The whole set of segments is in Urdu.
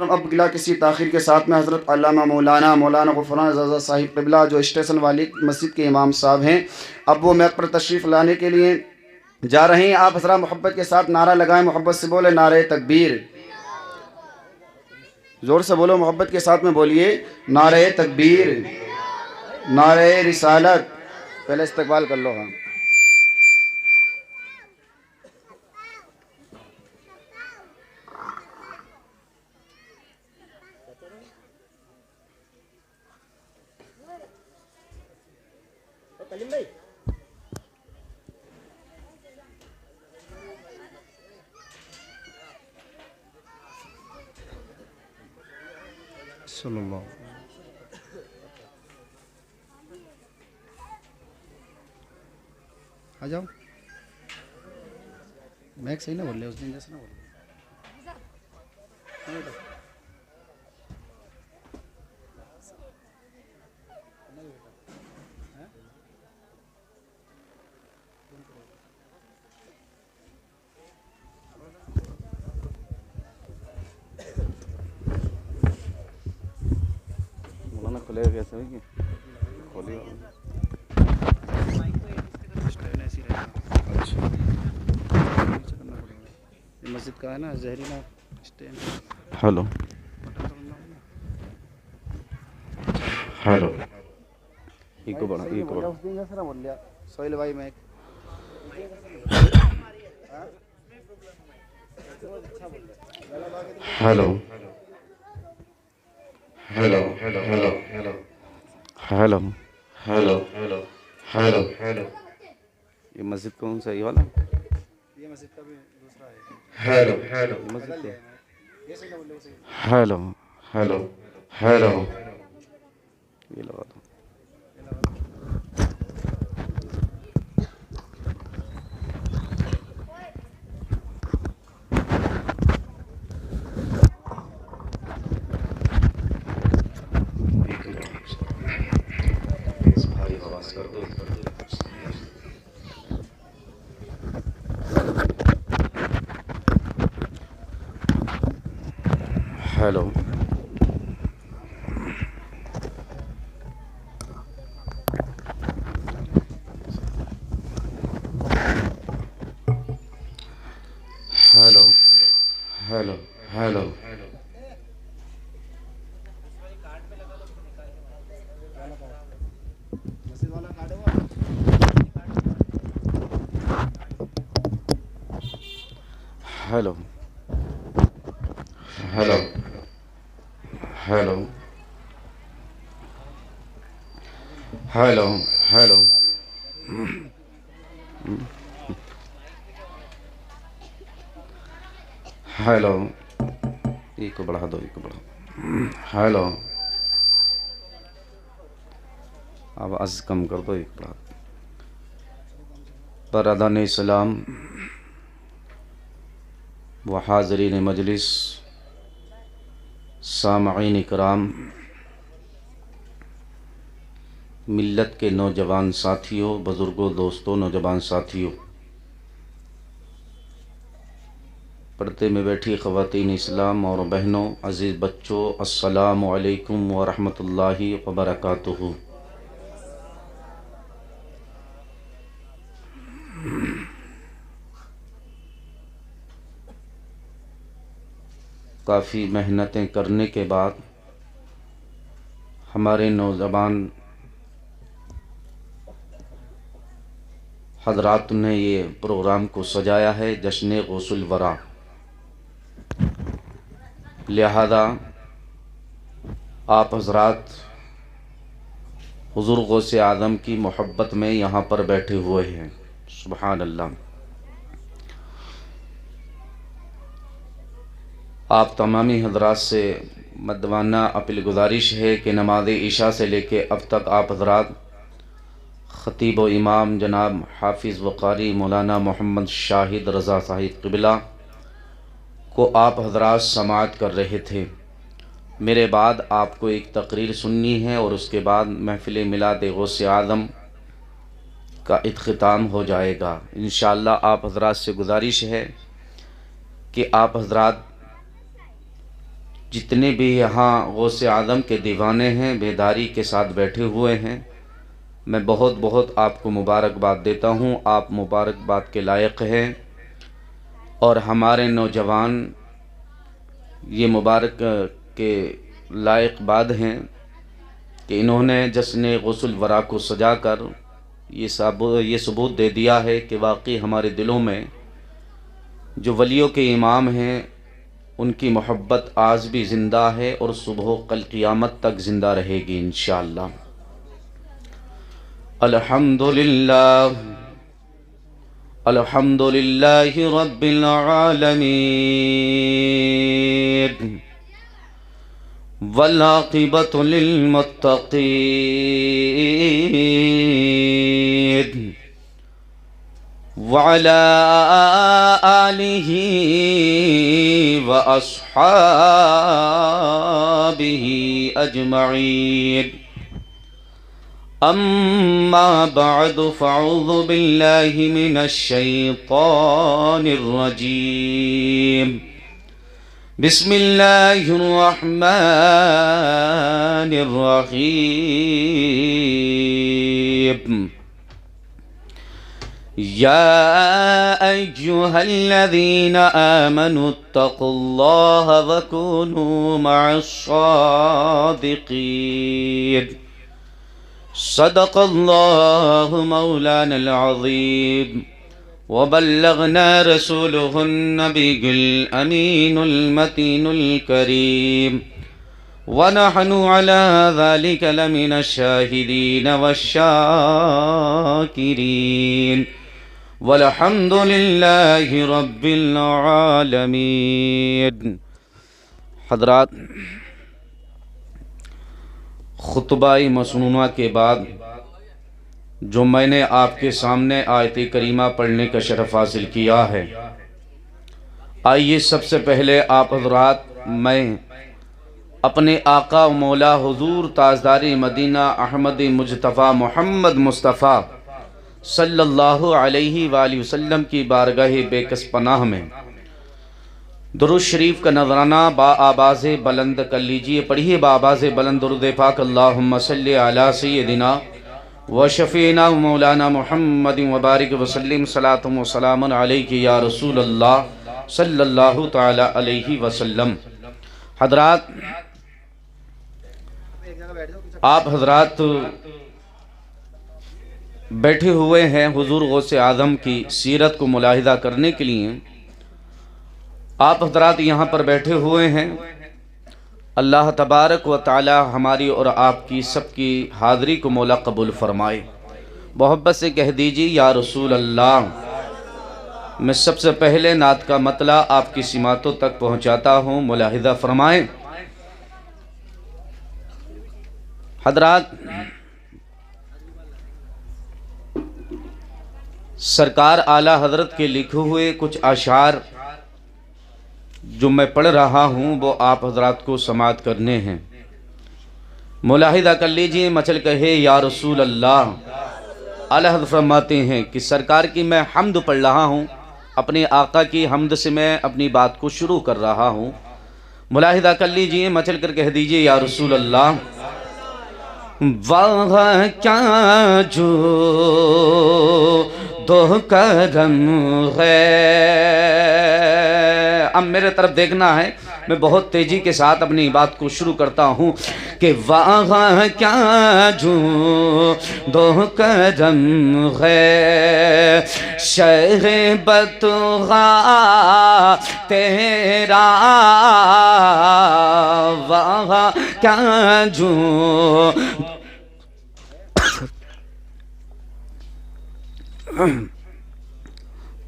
اب بلا کسی تاخیر کے ساتھ میں حضرت علامہ مولانا غفران رضا صاحب قبلہ جو اسٹیشن والی مسجد کے امام صاحب ہیں، اب وہ میک پر تشریف لانے کے لیے جا رہے ہیں۔ آپ حضرات محبت کے ساتھ نعرہ لگائیں، محبت سے بولے نعرہ تکبیر، زور سے بولو، محبت کے ساتھ میں بولیے نعرہ تکبیر، نعرہ رسالت۔ پہلے استقبال کر لو۔ ہاں صلی اللہ آ جاؤ، میک صحیح نہ بول رہے اس دن جیسے نہ بول رہے۔ مولانا کھلے گا کیسے ہوگی؟ کھولی اچھا، مسجد کا ہے نا زہریلا اسٹینڈ۔ ہیلو ہیلو، ایک کو بڑا، ایک کو بڑا اس دن جیسا نہ بول لیا سہیل بھائی۔ میں hello hello hello hello hello hello hello hello, یہ مسجد کون سا؟ یہ والا؟ یہ مسجد کا بھی دوسرا ہے۔ ہیلو ہیلو مسجد کا، ہیلو ہیلو ہیلو، یہ لگا دو۔ Hello hello hello hello, hello hello hello hello hello, hello, ایک کو بڑھا دو، ایک کو بڑھا، ہیلو، آواز کم کر دو، ایک بڑھا دو۔ برادران اسلام و حاضرین مجلس، سامعین کرام، ملت کے نوجوان ساتھیوں، بزرگوں، دوستوں، نوجوان ساتھیوں، پردے میں بیٹھی خواتین اسلام اور بہنوں، عزیز بچوں، السلام علیکم ورحمۃ اللہ وبرکاتہ۔ کافی محنتیں کرنے کے بعد ہمارے نوجوان حضرات نے یہ پروگرام کو سجایا ہے، جشن غوث الورا۔ لہذا آپ حضرات حضور غوث اعظم کی محبت میں یہاں پر بیٹھے ہوئے ہیں، سبحان اللہ۔ آپ تمامی حضرات سے مدوانہ اپیل گزارش ہے کہ نماز عشاء سے لے کے اب تک آپ حضرات خطیب و امام جناب حافظ و قاری مولانا محمد شاہد رضا صاحب قبلہ کو آپ حضرات سماعت کر رہے تھے۔ میرے بعد آپ کو ایک تقریر سننی ہے اور اس کے بعد محفل میلاد غوث اعظم کا اختتام ہو جائے گا۔ انشاءاللہ آپ حضرات سے گزارش ہے کہ آپ حضرات جتنے بھی یہاں غوث اعظم کے دیوانے ہیں بیداری کے ساتھ بیٹھے ہوئے ہیں، میں بہت بہت آپ کو مبارکباد دیتا ہوں۔ آپ مبارکباد کے لائق ہیں، اور ہمارے نوجوان یہ مبارک کے لائق باد ہیں کہ انہوں نے جشن غسل الورا کو سجا کر یہ ثبوت دے دیا ہے کہ واقعی ہمارے دلوں میں جو ولیوں کے امام ہیں ان کی محبت آج بھی زندہ ہے، اور صبح و کل قیامت تک زندہ رہے گی انشاءاللہ۔ الحمدللہ الحمدللہ رب العالمین، والعاقبۃ للمتقین، وعلى آلہ وأصحابہ اجمعین، اما بعد فاعوذ باللہ من الشیطان الرجیم، بسم اللہ الرحمن الرحیم، یا ایہا الذین آمنوا اتقوا اللہ وکونوا مع الصادقین، صدق اللہ مولانا العظیم، وبلغنا رسوله النبی الامین المتین الکریم، ونحن على ذلك لمن الشاہدین والشاکرین، والحمد للہ رب العالمین۔ حضرات، خطبہ مسنونہ کے بعد جو میں نے آپ کے سامنے آیت کریمہ پڑھنے کا شرف حاصل کیا ہے، آئیے سب سے پہلے آپ حضرات میں اپنے آقا و مولا حضور تاجدار مدینہ احمد مجتبیٰ محمد مصطفیٰ صلی اللہ علیہ وآلہ وسلم کی بارگاہ بے کس پناہ میں درود شریف کا نذرانہ با آواز بلند کر لیجئے۔ پڑھیے با آواز بلند درود پاک، اللہم صلی علی سیدنا و شفینا و مولانا محمد وبارک وسلم، صلاۃ و سلام علیک یا رسول اللہ صلی اللہ تعالی علیہ وسلم۔ حضرات، آپ حضرات بیٹھے ہوئے ہیں حضور غوث اعظم کی سیرت کو ملاحظہ کرنے کے لیے۔ آپ حضرات یہاں پر بیٹھے ہوئے ہیں، اللہ تبارک و تعالی ہماری اور آپ کی سب کی حاضری کو مولا قبول فرمائے۔ محبت سے کہہ دیجیے یا رسول اللہ۔ میں سب سے پہلے نعت کا مطلع آپ کی سماعتوں تک پہنچاتا ہوں، ملاحظہ فرمائیں۔ حضرات، سرکار اعلیٰ حضرت کے لکھے ہوئے کچھ اشعار جو میں پڑھ رہا ہوں وہ آپ حضرات کو سماعت کرنے ہیں، ملاحظہ کر لیجئے۔ مچل کہے یا رسول اللہ، اعلیٰ حضرت فرماتے ہیں کہ سرکار کی میں حمد پڑھ رہا ہوں، اپنے آقا کی حمد سے میں اپنی بات کو شروع کر رہا ہوں، ملاحظہ کر لیجئے۔ مچل کر کہہ دیجئے یا رسول اللہ۔ واہ کیا جو دو کرم ہے، اب میرے طرف دیکھنا ہے، میں بہت تیزی کے ساتھ اپنی بات کو شروع کرتا ہوں کہ واہ کیا جو دو کرم ہے، شہر بطغاں تیرا، واہ کیا جو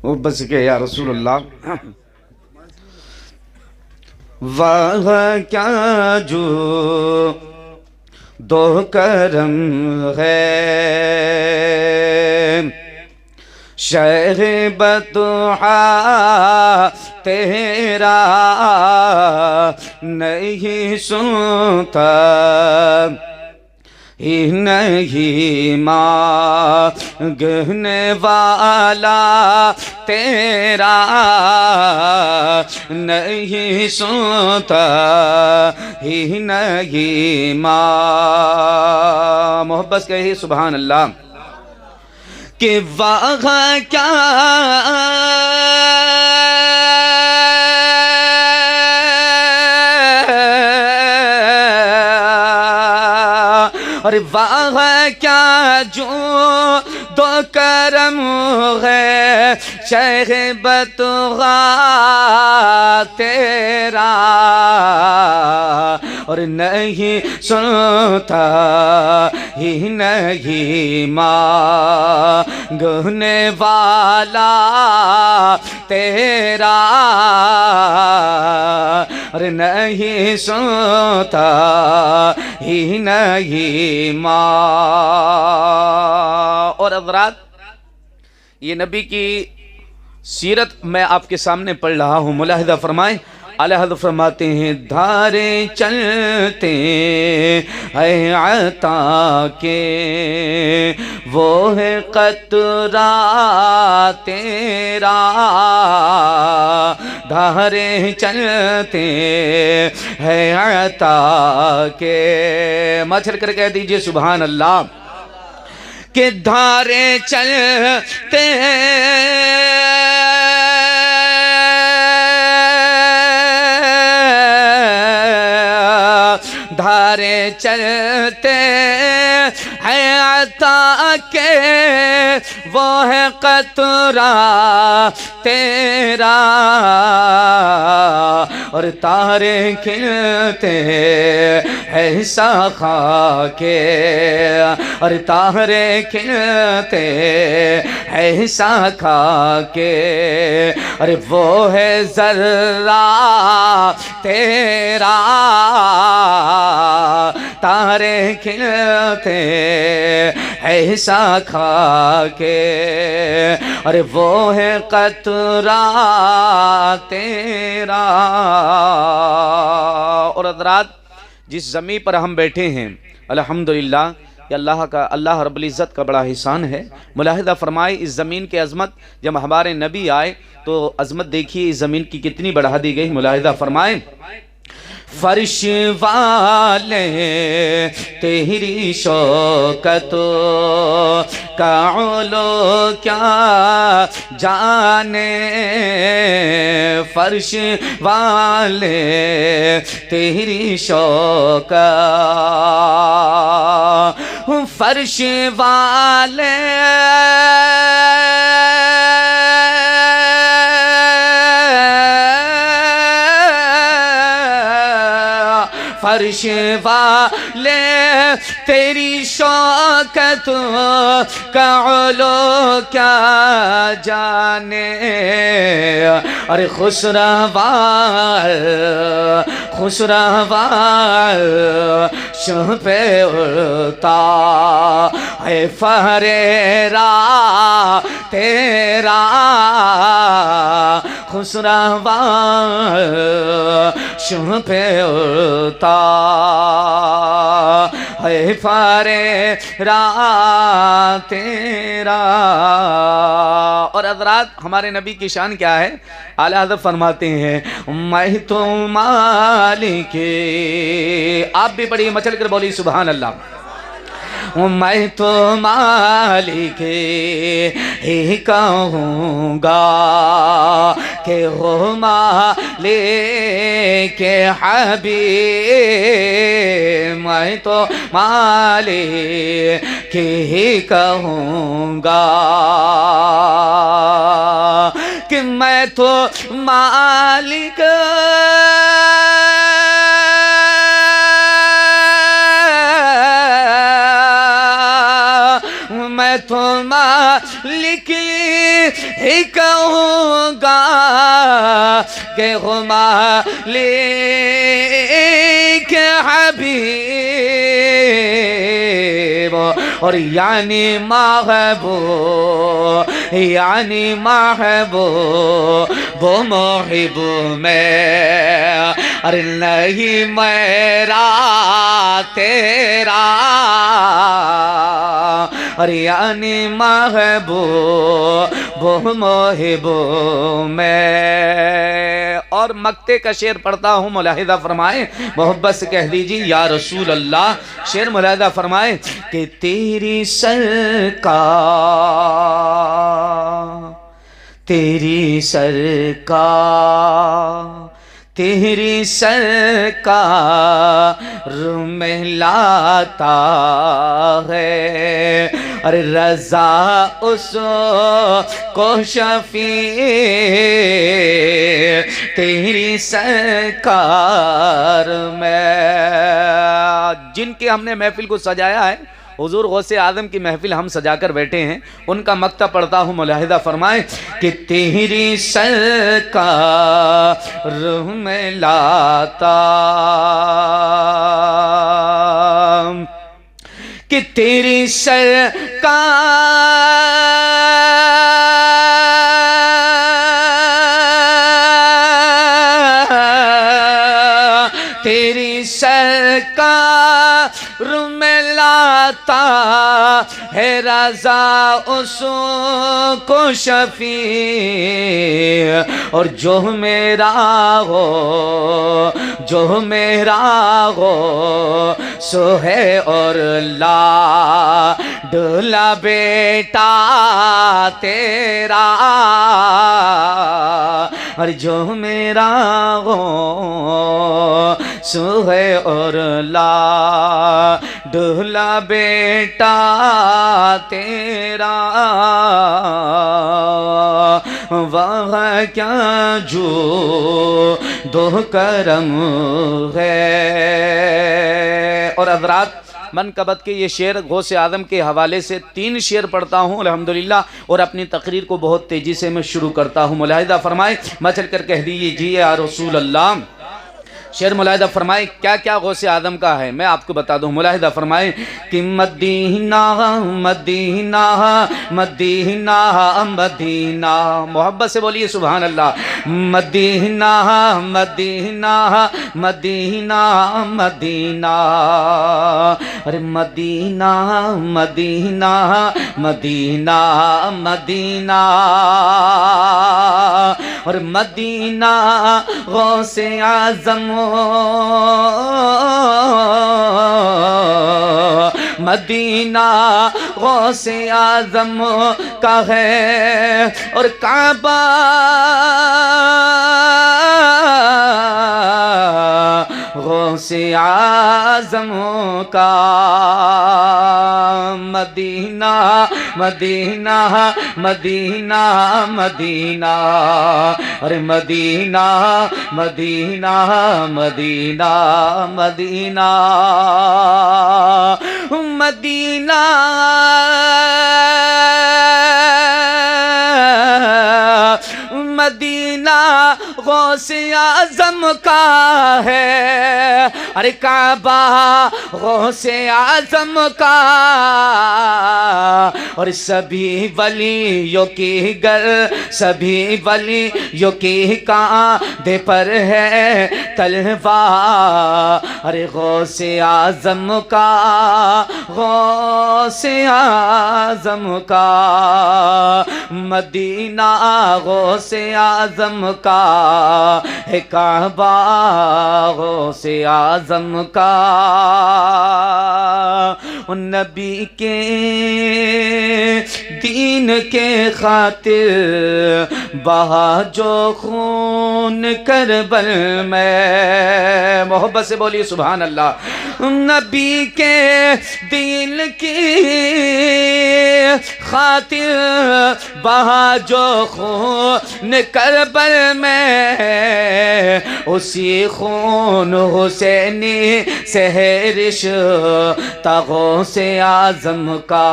وہ بس کہ یا رسول اللہ۔ واہ کیا جو دو کرم ہے، شہر بطحا تیرا نہیں سنتا، ہی نہیں مانگنے والا تیرا نہیں سنتا ہی نہیں محبت کہی سبحان اللہ کہ وہاں کیا اور وہاں کیا جو دو کرم ہے شیخ بطغا تیرا اور نہیں سنتا ہی نہیں مانگنے والا تیرا اور نہیں سنتا ہی نہیں اور حضرات یہ نبی کی سیرت میں آپ کے سامنے پڑھ رہا ہوں، ملاحظہ فرمائیں۔ اعلیٰ حضرت فرماتے ہیں دھارے چلتے ہیں عطا کے وہ ہے قطرہ تیرا، دھارے چلتے ہیں عطا کے، مچھل کر کہہ دیجئے سبحان اللہ کہ دھارے چلتے دھارے چلتے ہیں عطا کے وہ ہے قطرہ تیرا، اور تارے کھلتے ہیں سخا کے، اور تارے کھلتے ہیں سخا کے، اور وہ ہے ذرہ تیرا، تارے کھلتے ہیں سخا کے، اور وہ ہے قطرہ تیرا۔ اور حضرات جس زمین پر ہم بیٹھے ہیں الحمدللہ یہ اللہ رب العزت کا بڑا احسان ہے۔ ملاحظہ فرمائے اس زمین کی عظمت، جب ہمارے نبی آئے تو عظمت دیکھیے اس زمین کی کتنی بڑھا دی گئی۔ ملاحظہ فرمائے فرش والے تیری شوکت کا علو کیا جانے، فرش والے تیری شوکت، فرش والے فرش والے تیری شوکت کا علو کیا جانے، ارے خسروار شہ پہ اڑتا ہے فریرا تیرا، خسروار شہ پہ اڑتا ہے فریرا تیرا۔ اور حضرات ہمارے نبی کی شان کیا ہے؟ اعلیٰ حضرت فرماتے ہیں میں تو مالک، آپ بھی بڑی مچل کر بولی سبحان اللہ، میں تو مالک ہی کہوں گا کہ ہو مالک حبیب، میں تو مالک ہی کہوں گا کہ میں تو مالک میں تو مالک ہی کہوں گا کہ ہو مالک حبیب، اور یعنی محبوب وہ محب میں، ارے نہیں میرا تیرا، ارے یعنی محبوب وہ محب میں۔ اور مکتے کا شعر پڑھتا ہوں، ملاحظہ فرمائیں، محبت سے کہہ دیجیے یا رسول اللہ۔ شعر ملاحظہ فرمائیں کہ تیری سرکار، تیری سرکار میں لاتا ہے، ارے رضا اس کو شفیع تیری سرکار میں۔ جن کے ہم نے محفل کو سجایا ہے، حضور غوث اعظم کی محفل ہم سجا کر بیٹھے ہیں، ان کا مقطع پڑھتا ہوں، ملاحظہ فرمائیں کہ تیری سرکار میں لاتا، کہ تیری سرکار، تیری سرکار میں لاتا ہے رضا اس کو شفیع، اور جو میرا ہو سو ہے اور لاڈلا بیٹا تیرا، اور جو میرا ہو سو ہے اور لاڈلا بیٹا تیرا، وہاں کیا جو دو کرم ہے۔ اور حضرات، منقبت کے یہ شعر غوث اعظم کے حوالے سے 3 شعر پڑھتا ہوں الحمدللہ، اور اپنی تقریر کو بہت تیزی سے میں شروع کرتا ہوں، ملاحظہ فرمائیں، مچل کر کہہ دیجیے یا رسول اللہ۔ شعر ملاحظہ فرمائیں کیا کیا غوث اعظم کا ہے، میں آپ کو بتا دوں، ملاحظہ فرمائیں کہ مدینہ مدینہ مدینہ مدینہ، محبت سے بولیے سبحان اللہ، مدینہ مدینہ مدینہ مدینہ، ارے مدینہ مدینہ مدینہ مدینہ، اور مدینہ غوث اعظم مدینہ غوث اعظم کا ہے، اور کعبہ غوث اعظم کا، مدینہ مدینہ مدینہ مدینہ، ارے مدینہ مدینہ مدینہ مدینہ، مدینہ مدینہ غوث اعظم کا ہے، ارے کعبہ غوث اعظم کا، اور سبھی ولیوں کی گر سبھی ولیوں کی کاندھے پر ہے تلوار، ارے غوث اعظم کا غوث اعظم کا، مدینہ غوث اعظم کا ہے، کعبہ غوث اعظم کا، نبی کے دین کے خاطر بہا جو خون کربل میں، محبت سے بولیے سبحان اللہ، نبی کے دین کی خاطر بہا جو خون کربل میں، اسی خون حسینی سے ہے رشتہ غوث اعظم کا،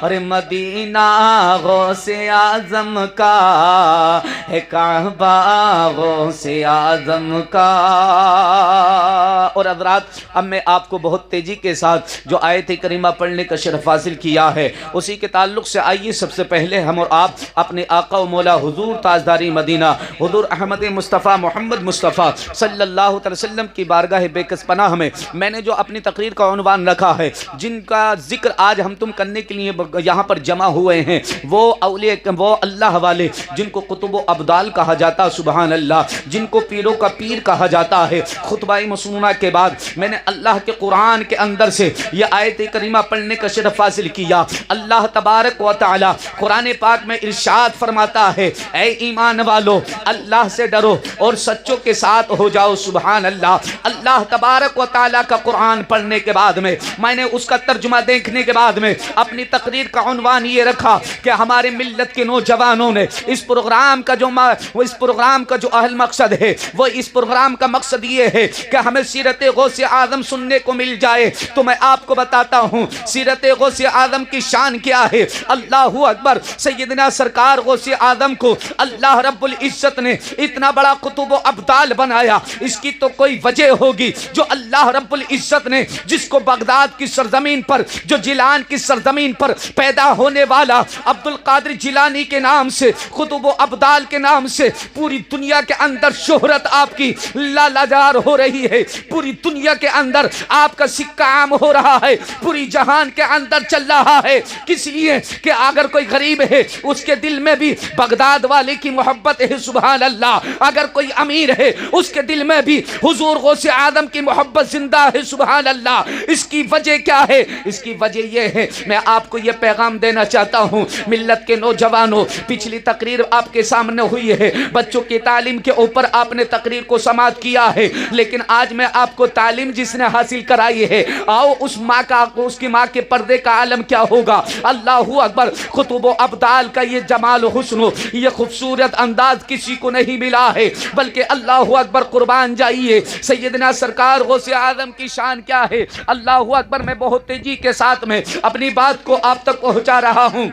اور مدینہ غوث اعظم کا ہے، کعبہ غوث اعظم کا، اور حضرات اب میں آپ کو بہت تیزی کے ساتھ جو آیت کریمہ پڑھنے کا شرف حاصل کیا ہے اسی کے تعلق سے آئیے سب سے پہلے ہم اور آپ اپنے آقا و مولا حضور تاجداری مدینہ حضور احمد مصطفیٰ محمد مصطفیٰ صلی اللہ علیہ وسلم کی بارگاہ بے کس پناہ میں نے جو اپنی تقریر کا عنوان رکھا ہے، جن کا ذکر آج ہم تم کرنے کے لیے یہاں پر جمع ہوئے ہیں، وہ اولیاء، وہ اللہ والے جن کو قطب و ابدال کہا جاتا، سبحان اللہ، جن کو پیروں کا پیر کہا جاتا ہے۔ خطبہ مسنونہ کے بعد میں نے اللہ کے قرآن کے اندر سے یہ آیت کریمہ پڑھنے کا شرف حاصل کیا۔ اللہ تبارک و تعالی قرآن پاک میں ارشاد فرماتا ہے، اے ایمان والو اللہ سے ڈرو اور سچوں کے ساتھ ہو جاؤ، سبحان اللہ۔ اللہ تبارک و تعالی کا قرآن پڑھنے کے بعد میں نے اس کا ترجمہ دیکھنے کے بعد میں اپنی تقریر کا عنوان یہ رکھا کہ ہمارے ملت کے نوجوانوں نے اس پروگرام کا جو اہل مقصد ہے، وہ اس پروگرام کا مقصد یہ ہے کہ ہمیں سیرت غوث اعظم سننے کو مل جائے۔ تو میں آپ کو بتاتا ہوں سیرت غوث اعظم کی شان کیا ہے۔ اللہ اکبر، سیدنا سرکار غوث اعظم کو اللہ رب العزت نے اتنا بڑا قطب و ابدال بنایا، اس کی تو کوئی وجہ ہوگی جو اللہ رب العزت نے جس کو بغداد کی سرزمین پر، جو جیلان کی سرزمین پر پیدا ہونے والا عبد القادر جیلانی کے نام سے، قطب و ابدال کے نام سے پوری دنیا کے اندر شہرت آپ کی لالہجار ہو رہی ہے، پوری دنیا کے اندر آپ کا سکہ عام ہو رہا ہے، پوری جہان کے اندر چل رہا ہے، کس لیے کہ اگر کوئی غریب ہے اس کے دل میں بھی بغداد والے کی محبت ہے، سبحان اللہ۔ اگر کوئی امیر ہے اس کے دل میں بھی حضور غوث اعظم کی محبت زندہ ہے، سبحان اللہ۔ اس کی وجہ کیا ہے؟ اس کی وجہ یہ ہے، میں آپ کو یہ پیغام دینا چاہتا ہوں ملت کے نوجوانوں، پچھلی تقریر آپ کے سامنے ہوئی ہے، بچوں کی تعلیم کے اوپر آپ نے تقریر کو سماعت کیا ہے، لیکن آج میں آپ کو تعلیم جس نے حاصل کرائی ہے، آؤ اس کی ماں کے پردے کا عالم کیا ہوگا۔ اللہ اکبر، قطب و ابدال کا یہ جمال و حسن، یہ خوبصورت انداز کسی کو نہیں ملا ہے، بلکہ اللہ اکبر، قربان جائیے سیدنا سرکار غوث اعظم کی شان کیا ہے۔ اللہ اکبر، میں بہت تیزی کے ساتھ میں اپنی بات کو آپ تک پہنچا رہا ہوں،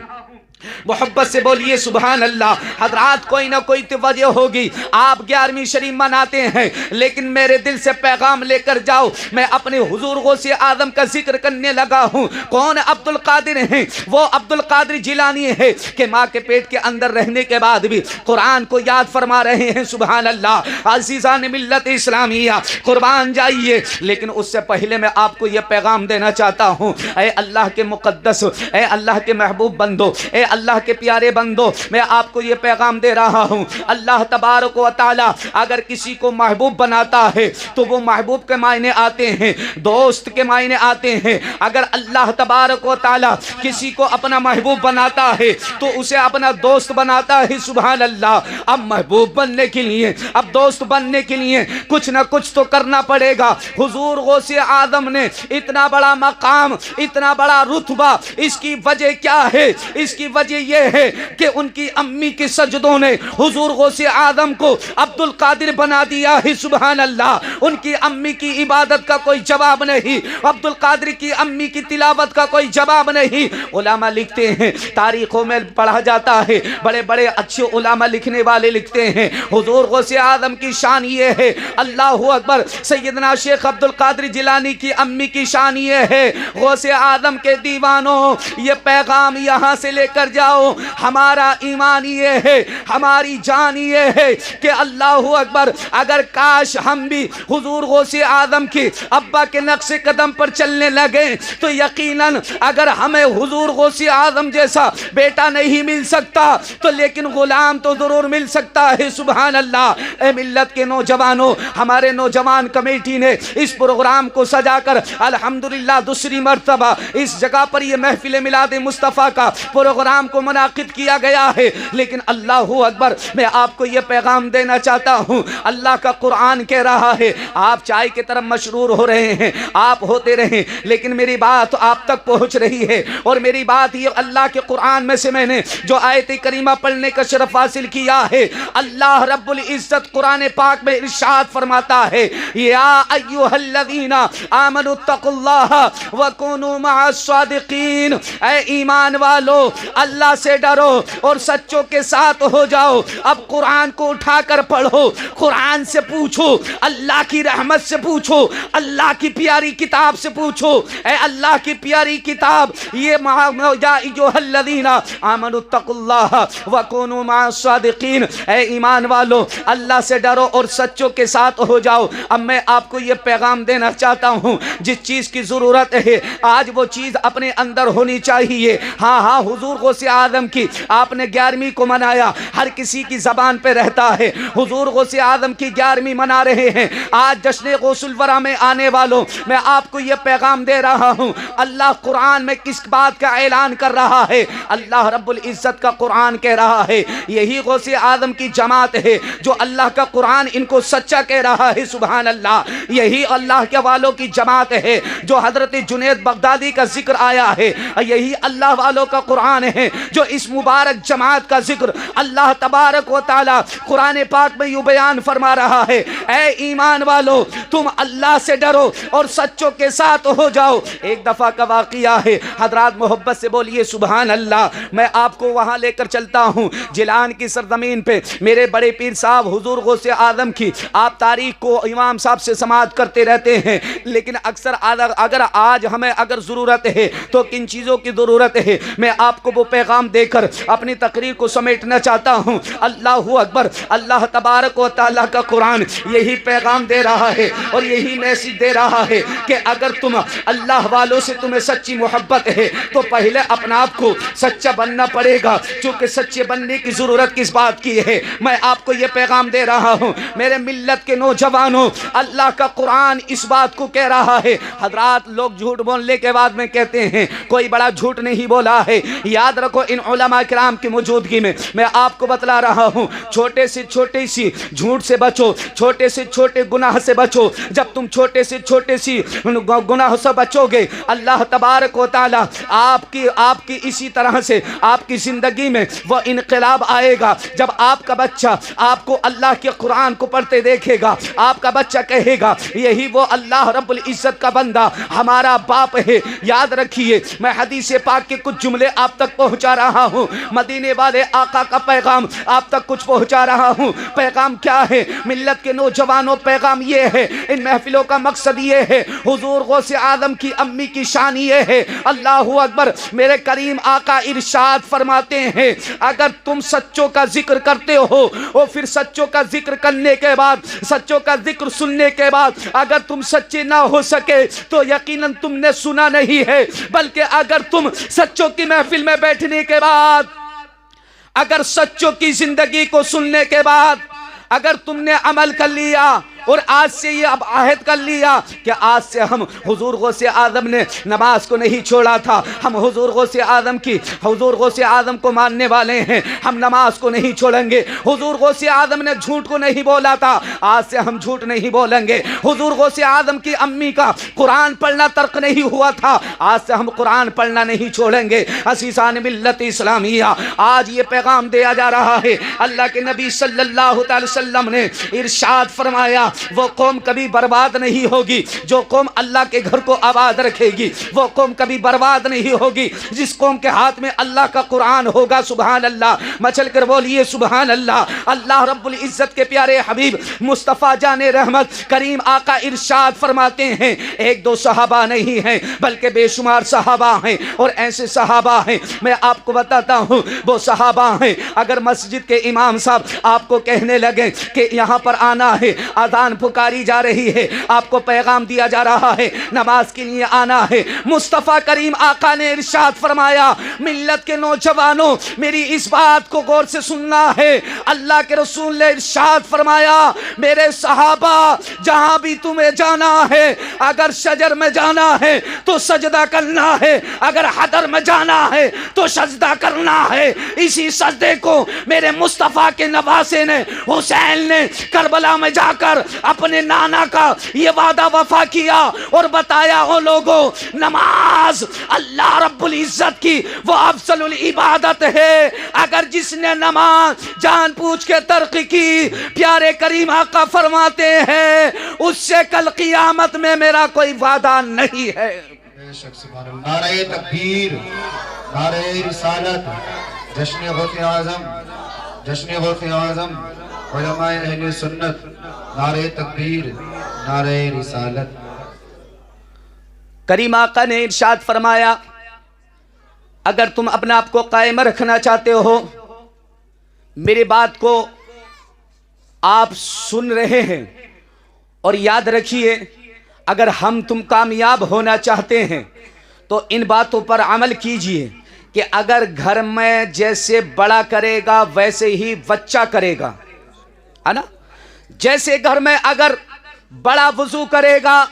محبت سے بولیے سبحان اللہ۔ حضرات، کوئی نہ کوئی تو وجہ ہوگی، آپ 11ویں شریف مناتے ہیں، لیکن میرے دل سے پیغام لے کر جاؤ، میں اپنے حضور غوث اعظم کا ذکر کرنے لگا ہوں۔ کون عبد القادر ہیں؟ وہ عبد القادر جیلانی ہے کہ ماں کے پیٹ کے اندر رہنے کے بعد بھی قرآن کو یاد فرما رہے ہیں، سبحان اللہ۔ عزیزان ملت اسلامیہ، قربان جائیے، لیکن اس سے پہلے میں آپ کو یہ پیغام دینا چاہتا ہوں، اے اللہ کے مقدس، اے اللہ کے محبوب بندو، اے اللہ کے پیارے بندو، میں آپ کو یہ پیغام دے رہا ہوں، اللہ تبارک و تعالی اگر کسی کو محبوب بناتا ہے تو وہ محبوب کے معنی آتے ہیں، دوست کے معنی آتے ہیں۔ اگر اللہ تبارک و تعالی کسی کو اپنا محبوب بناتا ہے تو اسے اپنا دوست بناتا ہے، سبحان اللہ۔ اب محبوب بننے کے لیے، اب دوست بننے کے لیے کچھ نہ کچھ تو کرنا پڑے گا۔ حضور غوث اعظم نے اتنا بڑا مقام، اتنا بڑا رتبہ، اس کی وجہ کیا ہے؟ اس کی وجہ یہ ہے کہ ان کی امی کے سجدوں نے حضور غوث اعظم کو عبد القادر بنا دیا ہے، سبحان اللہ۔ ان کی امی کی عبادت کا کوئی جواب نہیں، عبد القادر کی امی کی تلاوت کا کوئی جواب نہیں۔ علماء لکھتے ہیں، تاریخوں میں پڑھا جاتا ہے، بڑے بڑے اچھے علماء لکھنے والے لکھتے ہیں، حضور غوث اعظم کی شان یہ ہے، اللہ اکبر، سیدنا شیخ عبد القادر جیلانی کی امی کی شان یہ ہے۔ غوث اعظم کے دیوانوں، یہ پیغام یہاں سے لے کر جاؤ، ہمارا ایمان یہ ہے، ہماری جان یہ ہے کہ اللہ اکبر، اگر کاش ہم بھی حضور غوث اعظم کی ابا کے نقش قدم پر چلنے لگے تو یقیناً اگر ہمیں حضور غوث اعظم جیسا بیٹا نہیں مل سکتا تو لیکن غلام تو ضرور مل سکتا ہے، سبحان اللہ۔ اے ملت کے نوجوانوں، ہمارے نوجوان کمیٹی نے اس پروگرام کو سجا کر الحمدللہ دوسری مرتبہ اس جگہ پر یہ محفل میلاد مصطفیٰ کا پروگرام کو منعقد کیا گیا ہے، لیکن اللہ اکبر، میں آپ کو یہ پیغام دینا چاہتا ہوں، اللہ کا قرآن کہہ رہا ہے، آپ چائے کی طرف مشرور ہو رہے ہیں، آپ ہوتے رہیں، لیکن میری بات آپ تک پہنچ رہی ہے، اور میری بات یہ اللہ کے قرآن میں سے میں نے جو آیت کریمہ پڑھنے کا شرف حاصل کیا ہے، اللہ رب العزت قرآن پاک میں ارشاد فرماتا ہے، یا ایھا الذین آمنوا اتقوا اللہ وکونوا مع الصادقین، اے ایمان والو اللہ سے ڈرو اور سچوں کے ساتھ ہو جاؤ۔ اب قرآن کو اٹھا کر پڑھو، قرآن سے پوچھو، اللہ کی رحمت سے پوچھو، اللہ کی پیاری کتاب سے پوچھو۔ اے اللہ کی پیاری کتاب، یہ یا ایھا الذین آمنوا اتقوا اللہ وکونوا مع الصادقین، اے ایمان والو اللہ سے ڈرو اور سچوں کے ساتھ ہو جاؤ۔ اب میں آپ کو یہ پیغام دینا چاہتا ہوں، جس چیز کی ضرورت ہے آج وہ چیز اپنے اندر ہونی چاہیے۔ ہاں حضور غوث اعظم کی آپ نے 11ویں کو منایا، ہر کسی کی زبان پہ رہتا ہے، حضور غوث اعظم کی 11ویں منا رہے ہیں۔ آج جشن غوث الورا میں آنے والوں، میں آپ کو یہ پیغام دے رہا ہوں، اللہ قرآن میں کس بات کا اعلان کر رہا ہے؟ اللہ رب العزت کا قرآن کہہ رہا ہے یہی غوث اعظم کی جماعت ہے جو اللہ کا قرآن ان کو سچا کہہ رہا ہے، سبحان اللہ۔ یہی اللہ کے والوں کی جماعت ہے جو حضرت جنید بغدادی کا ذکر آیا ہے، یہی اللہ والوں کا قرآن ہے جو اس مبارک جماعت کا ذکر اللہ تبارک و تعالی قرآن پاک میں یوں بیان فرما رہا ہے۔ اے ایمان والو تم اللہ سے ڈرو اور سچوں کے ساتھ ہو جاؤ۔ ایک دفعہ کا واقعہ ہے، حضرات محبت سے بولیے سبحان اللہ۔ میں آپ کو وہاں لے کر چلتا ہوں، جیلان کی سرزمین پہ میرے بڑے پیر صاحب حضور غوث اعظم کی آپ تاریخ کو امام صاحب سے سماعت کرتے رہتے ہیں، لیکن اکثر اگر آج ہمیں اگر ضرورت ہے تو کن چیزوں کی ضرورت ہے، میں آپ کو وہ پیغام دے کر اپنی تقریر کو سمیٹنا چاہتا ہوں۔ اللہ اکبر، اللہ تبارک و تعالیٰ کا قرآن یہی پیغام دے رہا ہے اور یہی میسج دے رہا ہے کہ اگر تم اللہ والوں سے تمہیں سچی محبت ہے تو پہلے اپنا آپ کو سچا بننا پڑے گا، چونکہ سچے بننے کی ضرورت کس بات کی ہے؟ میں آپ کو یہ پیغام دے رہا ہوں میرے ملت کے نوجوانوں، اللہ کا قرآن اس بات کو کہہ رہا ہے۔ حضرات لوگ جھوٹ بولنے کے بعد میں کہتے ہیں کوئی بڑا جھوٹ نہیں بولا ہے، یاد رکھو ان علماء کرام کی موجودگی میں میں آپ کو بتلا رہا ہوں، چھوٹے سے چھوٹی سی جھوٹ سے بچو، چھوٹے سے چھوٹے گناہ سے بچو۔ جب تم چھوٹے سے چھوٹے سی گناہ سے بچو گے، اللہ تبارک و تعالی آپ کی اسی طرح سے آپ کی زندگی میں وہ انقلاب آئے گا جب آپ کا بچہ آپ کو اللہ کے قرآن کو پڑھتے دیکھے گا، آپ کا بچہ کہے گا یہی وہ اللہ رب العزت کا بندہ ہمارا باپ ہے۔ یاد رکھیے میں حدیث پاک کے کچھ جملے آپ تک پہنچا رہا ہوں، مدینے والے آقا کا پیغام آپ تک کچھ پہنچا رہا ہوں۔ پیغام کیا ہے ملت کے نوجوانوں؟ پیغام یہ ہے، ان محفلوں کا مقصد یہ ہے، حضور غوث اعظم کی امی کی شان یہ ہے۔ اللہ اکبر، میرے کریم آقا ارشاد فرماتے ہیں اگر تم سچوں کا ذکر کرتے ہو اور پھر سچوں کا ذکر کرنے کے بعد، سچوں کا ذکر سننے کے بعد اگر تم سچے نہ ہو سکے تو یقیناً تم نے سنا نہیں ہے، بلکہ اگر تم سچوں کی محفل میں بیٹھنے کے بعد، اگر سچوں کی زندگی کو سننے کے بعد اگر تم نے عمل کر لیا اور آج سے یہ اب عہد کر لیا کہ آج سے ہم حضور غوث اعظم نے نماز کو نہیں چھوڑا تھا، ہم حضور غوث اعظم کو ماننے والے ہیں، ہم نماز کو نہیں چھوڑیں گے۔ حضور غوث اعظم نے جھوٹ کو نہیں بولا تھا، آج سے ہم جھوٹ نہیں بولیں گے۔ حضور غوث اعظم کی امی کا قرآن پڑھنا ترک نہیں ہوا تھا، آج سے ہم قرآن پڑھنا نہیں چھوڑیں گے۔ عزیزان ملت اسلامیہ، آج یہ پیغام دیا جا رہا ہے۔ اللہ کے نبی صلی اللہ علیہ وسلم نے ارشاد فرمایا وہ قوم کبھی برباد نہیں ہوگی جو قوم اللہ کے گھر کو آباد رکھے گی، وہ قوم کبھی برباد نہیں ہوگی جس قوم کے ہاتھ میں اللہ کا قرآن ہوگا۔ سبحان اللہ، مچل کر بولیے سبحان اللہ۔ اللہ رب العزت کے پیارے حبیب مصطفیٰ جان رحمت کریم آقا ارشاد فرماتے ہیں ایک دو صحابہ نہیں ہیں بلکہ بے شمار صحابہ ہیں، اور ایسے صحابہ ہیں میں آپ کو بتاتا ہوں وہ صحابہ ہیں اگر مسجد کے امام صاحب آپ کو کہنے لگے کہ یہاں پر آنا ہے، اذان پکاری جا رہی ہے، آپ کو پیغام دیا جا رہا ہے نماز کے لیے آنا ہے، مصطفیٰ کریم آقا نے ارشاد فرمایا ملت کے نوجوانوں میری اس بات کو غور سے سننا ہے۔ اللہ کے رسول نے ارشاد فرمایا میرے صحابہ جہاں بھی تمہیں جانا ہے، اگر شجر میں جانا ہے تو سجدہ کرنا ہے، اگر حضر میں جانا ہے تو سجدہ کرنا ہے۔ اسی سجدے کو میرے مصطفیٰ کے نواسے نے، حسین نے کربلا میں جا کر اپنے نانا کا یہ وعدہ وفا کیا اور بتایا او لوگوں نماز اللہ رب العزت کی وہ افضل العبادت ہے، اگر جس نے نماز جان پوچھ کے ترک کی، پیارے کریم آقا فرماتے ہیں اس سے کل قیامت میں میرا کوئی وعدہ نہیں ہے۔ بے شک سبحان اللہ۔ نعرہ تکبیر، نعرہ رسالت، جشن غوث اعظم، جشن غوث اعظم، علماء اہل سنت، نعرہ تکبیر، نعرہ رسالت۔ کریم آقا نے ارشاد فرمایا اگر تم اپنے آپ کو قائم رکھنا چاہتے ہو، میری بات کو آپ سن رہے ہیں اور یاد رکھیے، اگر ہم تم کامیاب ہونا چاہتے ہیں تو ان باتوں پر عمل کیجئے کہ اگر گھر میں جیسے بڑا کرے گا ویسے ہی بچہ کرے گا، ہے نا؟ جیسے گھر میں اگر بڑا وضو کرے گا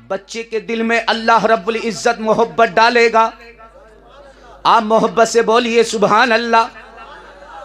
بچے کے دل میں اللہ رب العزت محبت ڈالے گا۔ آپ محبت سے بولیے سبحان اللہ۔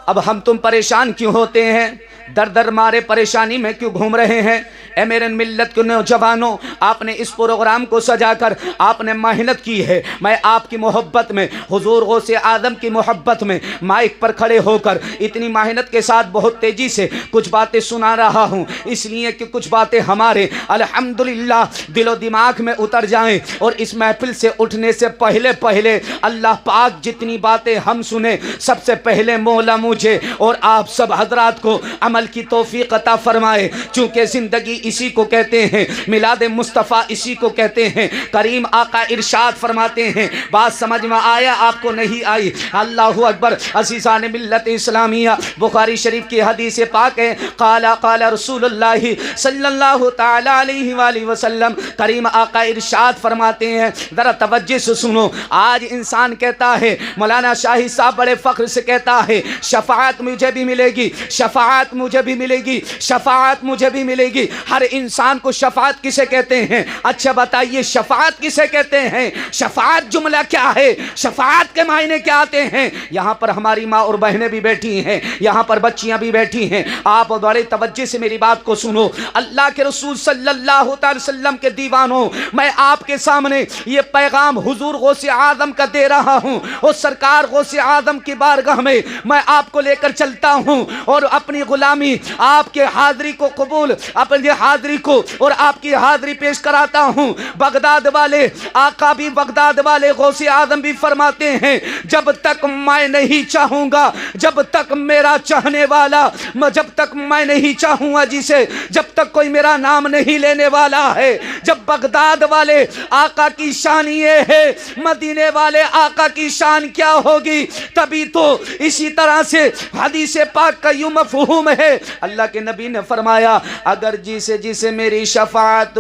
اب ہم تم پریشان کیوں ہوتے ہیں؟ در در مارے پریشانی میں کیوں گھوم رہے ہیں؟ اے میرے ملت کے نوجوانوں، آپ نے اس پروگرام کو سجا کر آپ نے محنت کی ہے۔ میں آپ کی محبت میں، حضور غوث اعظم کی محبت میں مائک پر کھڑے ہو کر اتنی محنت کے ساتھ بہت تیزی سے کچھ باتیں سنا رہا ہوں، اس لیے کہ کچھ باتیں ہمارے الحمدللہ دل و دماغ میں اتر جائیں، اور اس محفل سے اٹھنے سے پہلے اللہ پاک جتنی باتیں ہم سنیں، سب سے پہلے مولا مجھے اور آپ سب حضرات کو عمل کی توفیق عطا فرمائے، چونکہ زندگی اسی کو کہتے ہیں، میلاد مصطفیٰ اسی کو کہتے ہیں۔ کریم آقا ارشاد فرماتے ہیں، بات سمجھ میں آیا آپ کو نہیں آئی؟ اللہ اکبر۔ عزیزان ملت اسلامیہ، بخاری شریف کی حدیث پاک ہے، قال رسول اللہ صلی اللہ تعالی علیہ وآلہ وسلم، کریم آقا ارشاد فرماتے ہیں، ذرا توجہ سے سنو۔ آج انسان کہتا ہے، مولانا شاہی صاحب بڑے فخر سے کہتا ہے، شفاعت مجھے بھی ملے گی، شفاعت مجھے بھی ملے گی، شفاعت مجھے بھی ملے گی۔ ہر انسان کو شفاعت کسے کہتے ہیں؟ اچھا بتائیے شفاعت کسے کہتے ہیں؟ شفاعت جملہ کیا ہے؟ شفاعت کے معنی کیا آتے ہیں؟ یہاں پر ہماری ماں اور بہنیں بھی بیٹھی ہیں، یہاں پر بچیاں بھی بیٹھی ہیں، آپ بڑے توجہ سے میری بات کو سنو۔ اللہ کے رسول صلی اللہ تعالی وسلم کے دیوانوں، میں آپ کے سامنے یہ پیغام حضور غوث اعظم کا دے رہا ہوں، اور سرکار غوث اعظم کی بارگاہ میں میں آپ کو لے کر چلتا ہوں، اور اپنی غلامی آپ کے حاضری کو قبول، اپنی حاضری کو اور آپ کی حاضری پیش کراتا ہوں۔ بغداد والے آقا بھی، بغداد والے غوث اعظم بھی فرماتے ہیں، جب تک میں نہیں چاہوں گا، جب تک میرا چاہنے والا، جب تک میں نہیں چاہوں گا جسے، جب تک کوئی میرا نام نہیں لینے والا ہے۔ جب بغداد والے آقا کی شان یہ ہے، مدینے والے آقا کی شان کیا ہوگی؟ تبھی تو اسی طرح سے حدیث پاک کا یوں مفہوم ہے، اللہ کے نبی نے فرمایا اگر جسے میری شفاعت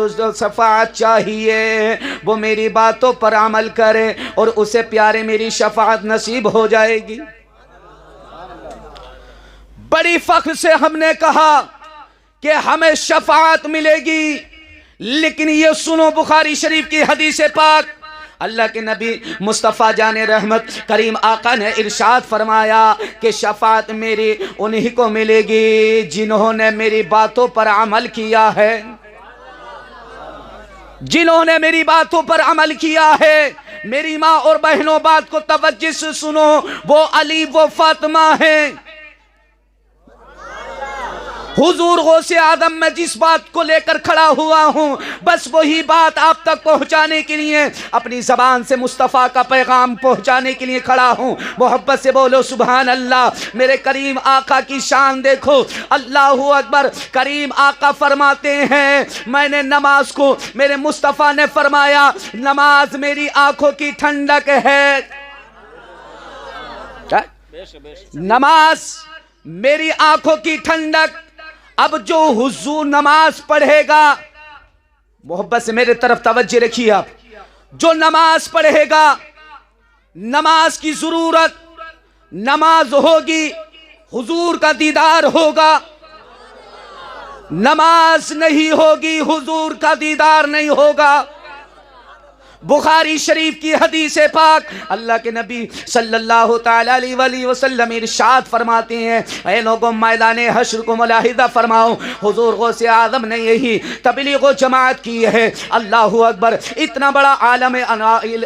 چاہیے وہ میری باتوں پر عمل کرے اور اسے پیارے میری شفاعت نصیب ہو جائے گی۔ بڑی فخر سے ہم نے کہا کہ ہمیں شفاعت ملے گی، لیکن یہ سنو بخاری شریف کی حدیث پاک، اللہ کے نبی مصطفیٰ جان رحمت کریم آقا نے ارشاد فرمایا کہ شفاعت میری انہی کو ملے گی جنہوں نے میری باتوں پر عمل کیا ہے، جنہوں نے میری باتوں پر عمل کیا ہے۔ میری ماں اور بہنوں بات کو توجہ سے سنو، وہ علی وہ فاطمہ ہیں۔ حضور غوث اعظم میں جس بات کو لے کر کھڑا ہوا ہوں، بس وہی بات آپ تک پہنچانے کے لیے اپنی زبان سے مصطفیٰ کا پیغام پہنچانے کے لیے کھڑا ہوں۔ محبت سے بولو سبحان اللہ۔ میرے کریم آقا کی شان دیکھو، اللہ اکبر۔ کریم آقا فرماتے ہیں میں نے نماز کو، میرے مصطفیٰ نے فرمایا نماز میری آنکھوں کی ٹھنڈک ہے، نماز میری آنکھوں کی ٹھنڈک۔ اب جو حضور نماز پڑھے گا، محبت سے میرے طرف توجہ رکھیے آپ، جو نماز پڑھے گا، نماز کی ضرورت، نماز ہوگی، حضور کا دیدار ہوگا، نماز نہیں ہوگی حضور کا دیدار نہیں ہوگا۔ بخاری شریف کی حدیث پاک، اللہ کے نبی صلی اللہ تعالی علیہ وآلہ وسلم ارشاد فرماتے ہیں اے لوگوں میدان حشر کو ملاحظہ فرماؤ، حضور غوث اعظم نے یہی تبلیغ و جماعت کی ہے۔ اللہ اکبر۔ اتنا بڑا عالم،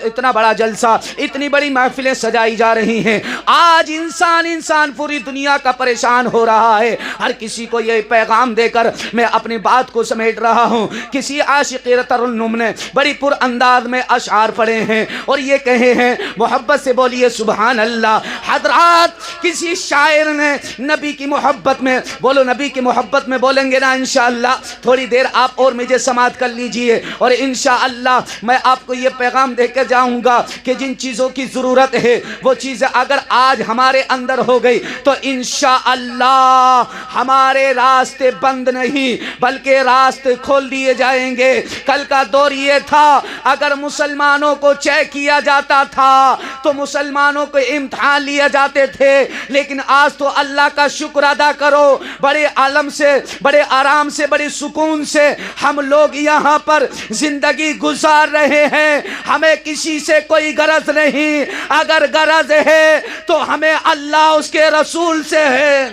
اتنا بڑا جلسہ، اتنی بڑی محفلیں سجائی جا رہی ہیں، آج انسان پوری دنیا کا پریشان ہو رہا ہے۔ ہر کسی کو یہ پیغام دے کر میں اپنی بات کو سمیٹ رہا ہوں۔ کسی عاشق ترنم نے بڑی پر انداز میں اشعار پڑھے ہیں اور یہ کہے ہیں، محبت سے بولیے سبحان اللہ۔ حضرات کسی شاعر نے نبی کی محبت میں، بولو نبی کی محبت میں بولیں گے نا انشاءاللہ، تھوڑی دیر آپ اور مجھے سماعت کر لیجئے اور انشاءاللہ میں آپ کو یہ پیغام دے کر جاؤں گا کہ جن چیزوں کی ضرورت ہے وہ چیزیں اگر آج ہمارے اندر ہو گئی تو انشاءاللہ ہمارے راستے بند نہیں بلکہ راستے کھول دیے جائیں گے۔ کل کا دور یہ تھا، اگر مسلمانوں کو چیک کیا جاتا تھا تو مسلمانوں کو امتحان لیے جاتے تھے، لیکن آج تو اللہ کا شکر ادا کرو، بڑے عالم سے، بڑے آرام سے، بڑے سکون سے ہم لوگ یہاں پر زندگی گزار رہے ہیں۔ ہمیں کسی سے کوئی غرض نہیں، اگر غرض ہے تو ہمیں اللہ اس کے رسول سے ہے۔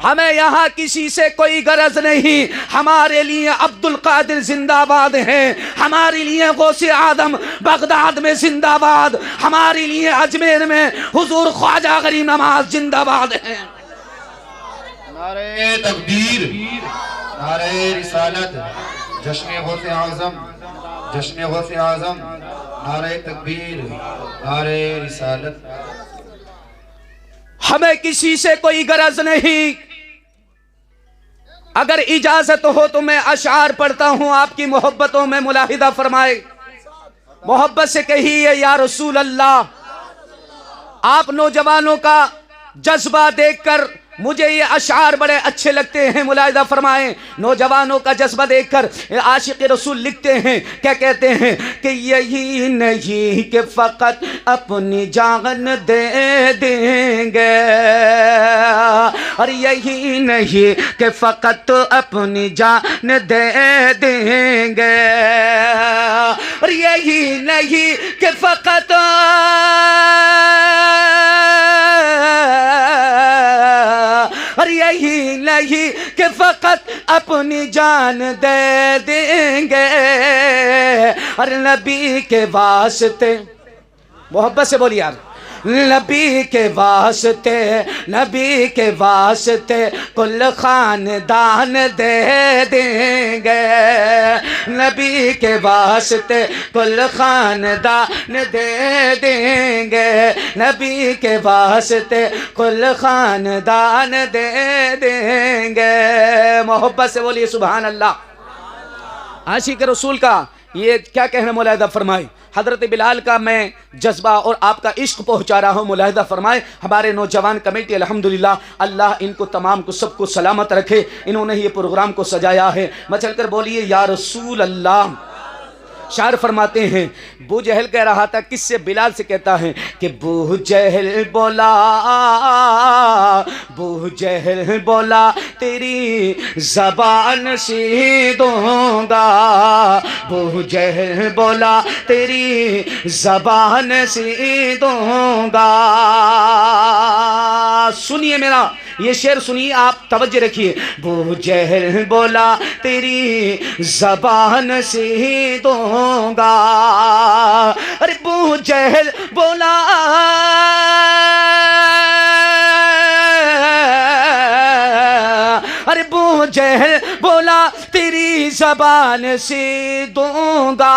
ہمیں یہاں کسی سے کوئی غرض نہیں، ہمارے لیے عبد القادر زندہ باد ہیں، ہمارے لیے غوث اعظم بغداد میں زندہ باد، ہمارے لیے اجمیر میں حضور خواجہ غریب نواز زندہ باد ہیں۔ نعرہ تکبیر، نعرہ رسالت، جشن غوث اعظم، جشن غوث اعظم، نعرہ تکبیر، نعرہ رسالت۔ ہمیں کسی سے کوئی غرض نہیں، اگر اجازت ہو تو میں اشعار پڑھتا ہوں، آپ کی محبتوں میں ملاحظہ فرمائے۔ محبت سے کہیے یا رسول اللہ۔ آپ نوجوانوں کا جذبہ دیکھ کر مجھے یہ اشعار بڑے اچھے لگتے ہیں، ملاحظہ فرمائیں۔ نوجوانوں کا جذبہ دیکھ کر عاشق رسول لکھتے ہیں، کیا کہتے ہیں کہ یہی نہیں کہ فقط اپنی جان دے دیں گے، اور یہی نہیں کہ فقط اپنی جان دے دیں گے، اور یہی نہیں کہ فقط اور یہی نہیں کہ فقط اپنی جان دے دیں گے، اور نبی کے واسطے، محبت سے بولیے آپ، نبی کے واسطے، نبی کے واسطے کل خاندان دے دیں گے، نبی کے واسطے کل خاندان دے دیں گے، نبی کے واسطے کل خاندان دے دیں گے۔ محبت سے بولیے سبحان اللہ۔ عاشق رسول کا یہ کیا کہنا، ملاحظہ فرمائے۔ حضرت بلال کا میں جذبہ اور آپ کا عشق پہنچا رہا ہوں، ملاحظہ فرمائے۔ ہمارے نوجوان کمیٹی الحمدللہ، اللہ ان کو تمام کو سب کو سلامت رکھے، انہوں نے یہ پروگرام کو سجایا ہے۔ میں چل کر بولیے یا رسول اللہ۔ شاعر فرماتے ہیں، ابو جہل کہہ رہا تھا، کس سے؟ بلال سے کہتا ہے کہ ابو جہل بولا، ابو جہل بولا تیری زبان سی دوں گا، ابو جہل بولا تیری زبان سی دوں گا۔ سنیے میرا یہ شعر، سنیے آپ، توجہ رکھیے۔ ابو جہل بولا تیری زبان سے دوں گا، ارے ابو جہل بولا ارے ابو جہل بولا تیری زبان سے دوں گا،